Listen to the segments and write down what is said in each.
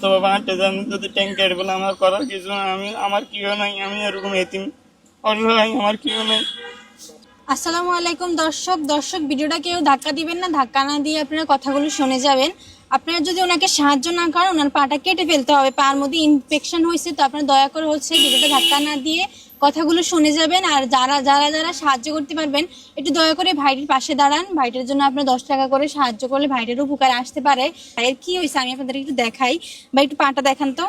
সুস্থভাবে হাঁটতে যান, যদি ট্যাঙ্কের বলে আমার করার কিছু না, আমার কেউ নাই, আমি এরকম এতিম অসহায়, আমার কেউ নাই। আসসালামু আলাইকুম দর্শক ভিডিওটা কেউ ধাক্কা দিবেন না, ধাক্কা না দিয়ে আপনারা কথাগুলো শুনে যাবেন। আপনারা যদি ওনাকে সাহায্য না করেন, ওনার পাটা কেটে ফেলতে হবে, পার মধ্যে ইনফেকশন হয়েছে। তো আপনারা দয়া করে ভিডিওটা ধাক্কা না দিয়ে কথাগুলো শুনে যাবেন। আর যারা যারা যারা সাহায্য করতে পারবেন, একটু দয়া করে ভাইটির পাশে দাঁড়ান। ভাইটির জন্য আপনার 10 টাকা করে সাহায্য করলে ভাইটির উপকার আসতে পারে। ভাইয়ের কি হয়েছে আমি আপনাদের একটু দেখাই। ভাই একটু পাটা দেখান তো।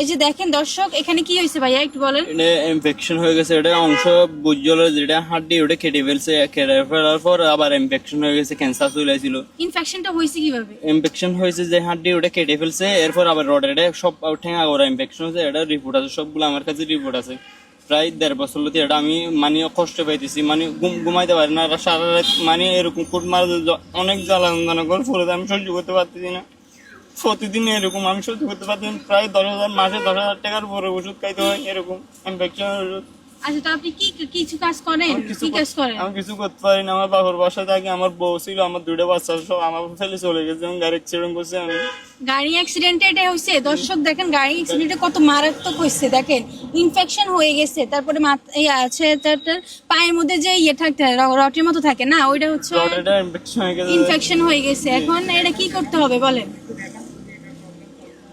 এই যে দেখেন দর্শক, এখানে কি হয়েছে ভাইয়া একটু বলেন। এটা ইনফেকশন হয়ে গেছে, এটা অংশ বুঝলো, যেটা হাড্ডি ওটা কেটে ফেলছে, কেটে ফেলার পর আবার ইনফেকশন হয়ে গেছে, ক্যান্সার চলে আসছিল। ইনফেকশনটা হয়েছে কিভাবে? ইনফেকশন হয়েছে যে হাড্ডি ওটা কেটে ফেলছে, এরপর আবার রডের এটা সব ঠেঙা করা ইনফেকশন হয়েছে। এটা রিপোর্ট আছে, সবগুলো আমার কাছে রিপোর্ট আছে। প্রায় 1.5 বছর হতে এটা আমি মানে কষ্ট পাইতেছি, মানে ঘুমাইতে পারি না সারা রাত, মানে এরকম কুট মারা অনেক জ্বালা যন্ত্রণা করে পড়ে, আমি সহ্য করতে পারতেছি না। প্রতিদিন এরকম আমি সহ্য করতে পারতেছি, প্রায় 10,000 মাসে 10,000 টাকার উপরে ওষুধ খাইতে হয়, এরকম ইনফেকশনের ওষুধ। আচ্ছা, তো আপনি কি কিছু কাজ করেন? কি কাজ করেন? আমি কিছু করতে পারি না, আমার বাবার বাসায় থাকি, আমার বউ ছিল, আমার 2টা বাচ্চা সব আমার ফেলে চলে গেছে, আমি গাড়ি অ্যাক্সিডেন্ট করছি। আমি গাড়ি অ্যাক্সিডেন্টে এটা হয়েছে দর্শক, দেখেন গাড়ি অ্যাক্সিডেন্টে কত মারাত্মক হয়েছে, দেখেন ইনফেকশন হয়ে গেছে। তারপরে আছে তার পায়ের মধ্যে যে ইয়ে থাকে, রটের মতো থাকে না, ওইটা হচ্ছে ইনফেকশন হয়ে গেছে। এখন এটা কি করতে হবে বলেন?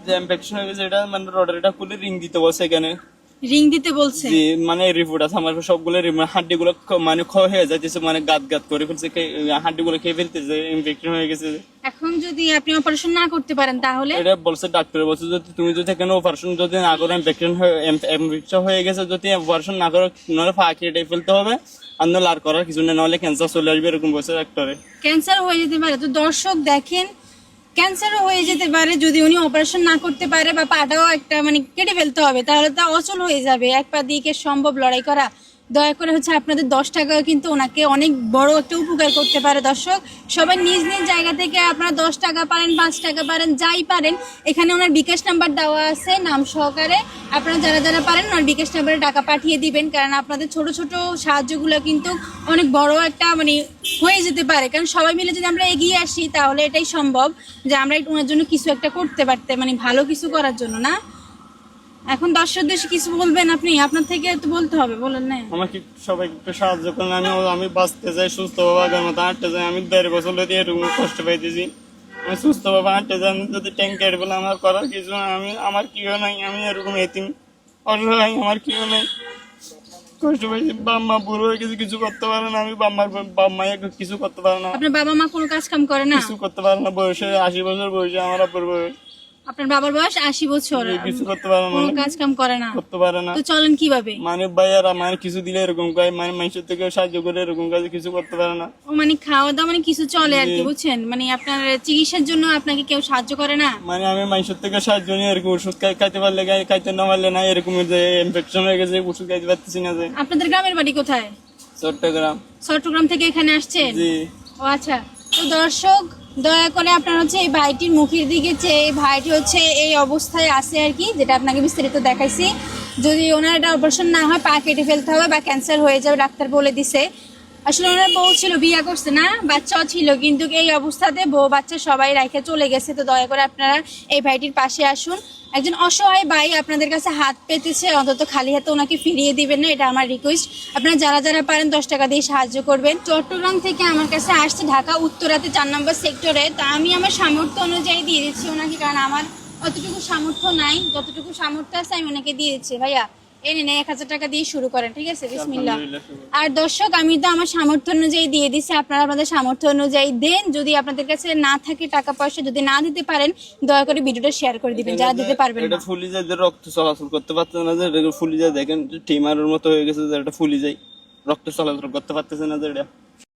যে ইনফেকশন হয়ে গেছে, এটা মানে রডের এটা খুলে রিং দিতে বলছে এখানে, রিং দিতে বলছে। জি, মানে রিপোর্ট আছে আমার সবগুলো, হাড্ডি গুলো মানে ক্ষয় হয়ে যাইতেছে, মানে গাত করে ফেলছে, হাড্ডি গুলো খেয়ে ফেলতেছে, ইনফেকশন হয়ে গেছে। এখন যদি আপনি অপারেশন না করতে পারেন তাহলে? এটা বলছে ডাক্তার বলছে, যদি তুমি যদি এখানে অপারেশন যদি না করো, ইনফেকশন হয়ে গেছে, যদি অপারেশন না করো, নাহলে পা কেটে ফেলতে হবে, আর নাহলে আর করার কিছু নেই, নাহলে ক্যান্সার চলে আসবে, এরকম বলছে ডাক্তারে। ক্যান্সার হয়ে যেতে পারে। তো দর্শক দেখেন, ক্যান্সারও হয়ে যেতে পারে যদি উনি অপারেশন না করতে পারে, বা পাটাও একটা মানে কেটে ফেলতে হবে, তাহলে তা অচল হয়ে যাবে। এক পা দিয়ে কি সম্ভব লড়াই করা? দয়া করে আপনাদের 10 টাকা কিন্তু ওনাকে অনেক বড় একটা উপকার করতে পারে। দর্শক সবাই নিজ নিজ জায়গা থেকে আপনারা 10 টাকা পারেন, 5 টাকা পারেন, যাই পারেন, এখানে ওনার বিকাশ নাম্বার দেওয়া আছে নাম সহকারে। আপনারা যারা যারা পারেন ওনার বিকাশ নাম্বারে টাকা পাঠিয়ে দিবেন, কারণ আপনাদের ছোট ছোট সাহায্যগুলো কিন্তু অনেক বড় একটা মানে হয়ে যেতে পারে। কারণ সবাই মিলে যদি আমরা এগিয়ে আসি, তাহলে এটাই সম্ভব যে আমরা ওনার জন্য কিছু একটা করতে পারতে, মানে ভালো কিছু করার জন্য না। এখন দর্শকদের কিছু বলবেন আপনি? আপনার থেকে তো বলতে হবে, বলেন না। আমাকে সবাই একটু সাহায্য করেন, আমি বাঁচতে চাই, সুস্থভাবে আগের মতো হাঁটতে চাই। আমি 1.5 বছর ধরে এরকম কষ্ট পাইতেছি, আমি সুস্থভাবে হাঁটতে চাই, যদি ট্যাঙ্কের বলে আমার করার কিছু না, আমার কেউ নাই, আমি এরকম এতিম অসহায়, আমার কেউ নাই, কষ্ট পাইছি। বাম্মা বুড়ো হয়ে গেছে, কিছু করতে পারে না, আমি বাম্মা কিছু করতে পারে না। আপনার বাবা মা কোনো কাজ কাম করে না? কিছু করতে পারে না, বয়সে 80 বছর বয়সে আমার আব্বুর বয়স। আপনার বাবার বয়স 80 বছর, কিছু করতে পারে না, কোনো কাজ কাম করে না, করতে পারে না। তো চলেন কিভাবে? মানে ভাইয়ারা মানে কিছু দিলে এরকম কাজ, মানে মানুষের থেকে সাহায্য করে এরকম কাজ কিছু করতে পারে না। ও মানে খাওয়া দাওয়া মানে কিছু চলে আর কি, বুঝছেন? মানে আপনার চিকিৎসার জন্য আপনাকে কেউ সাহায্য করে না? মানে আমি মানুষের থেকে সাহায্য নিয়ে এরকম ওষুধ খাইতে পারলে খাইতে না পারলে না, এরকম যে ইনফেকশন হয়ে গেছে, ওষুধ খাইতে পারতেছি না। যে আপনাদের গ্রামের বাড়ি কোথায়? চট্টগ্রাম। চট্টগ্রাম থেকে এখানে আসছেন? জি। ও আচ্ছা। তো দর্শক দয়া করে আপনার এই ভাইটির মুখের দিকে চেয়ে, এই ভাইটি এই অবস্থায় আছে আর কি, যেটা আপনাকে বিস্তারিত দেখাইছি। যদি ওনার এটা অপারেশন না হয়, পা কেটে ফেলতে হবে বা ক্যান্সার হয়ে যাবে, ডাক্তার বলে দিছে। আসলে ওনার বউ ছিল, বিয়ে করছে না, বাচ্চাও ছিল, কিন্তু এই অবস্থাতে বউ বাচ্চা সবাই রেখে চলে গেছে। তো দয়া করে আপনারা এই ভাইটির পাশে আসুন। একজন অসহায় ভাই আপনাদের কাছে হাত পেতেছে, অন্তত খালি হাতে ওনাকে ফিরিয়ে দিবেন না, এটা আমার রিকোয়েস্ট। আপনারা যারা যারা পারেন 10 টাকা দিয়ে সাহায্য করবেন। চট্টগ্রাম থেকে আমার কাছে আসছে ঢাকা উত্তরাতে 4 নম্বর সেক্টরে। তা আমি আমার সামর্থ্য অনুযায়ী দিয়ে দিচ্ছি ওনাকে, কারণ আমার অতটুকু সামর্থ্য নাই, যতটুকু সামর্থ্য আছে আমি ওনাকে দিয়ে দিচ্ছি। ভাইয়া এই নেন 1000 টাকা দিয়ে শুরু করেন, ঠিক আছে? বিসমিল্লাহ। আর দর্শক আমি তো আমার সামর্থ্য অনুযায়ী দিয়ে দিচ্ছি, আপনারা আপনাদের সামর্থ্য অনুযায়ী দেন। যদি আপনাদের কাছে না থাকে টাকা পয়সা, যদি না দিতে পারেন, দয়া করে ভিডিওটা শেয়ার করে দিবেন যারা দিতে পারবেন না। এটা ফুলি যায়, রক্ত চলাচল করতে পারছে না, যে ফুলি যায়, দেখেন টিমারের মতো হয়ে গেছে, যে এটা ফুলি যায়, রক্ত চলাচল করতে পারতেছে না, যে এটা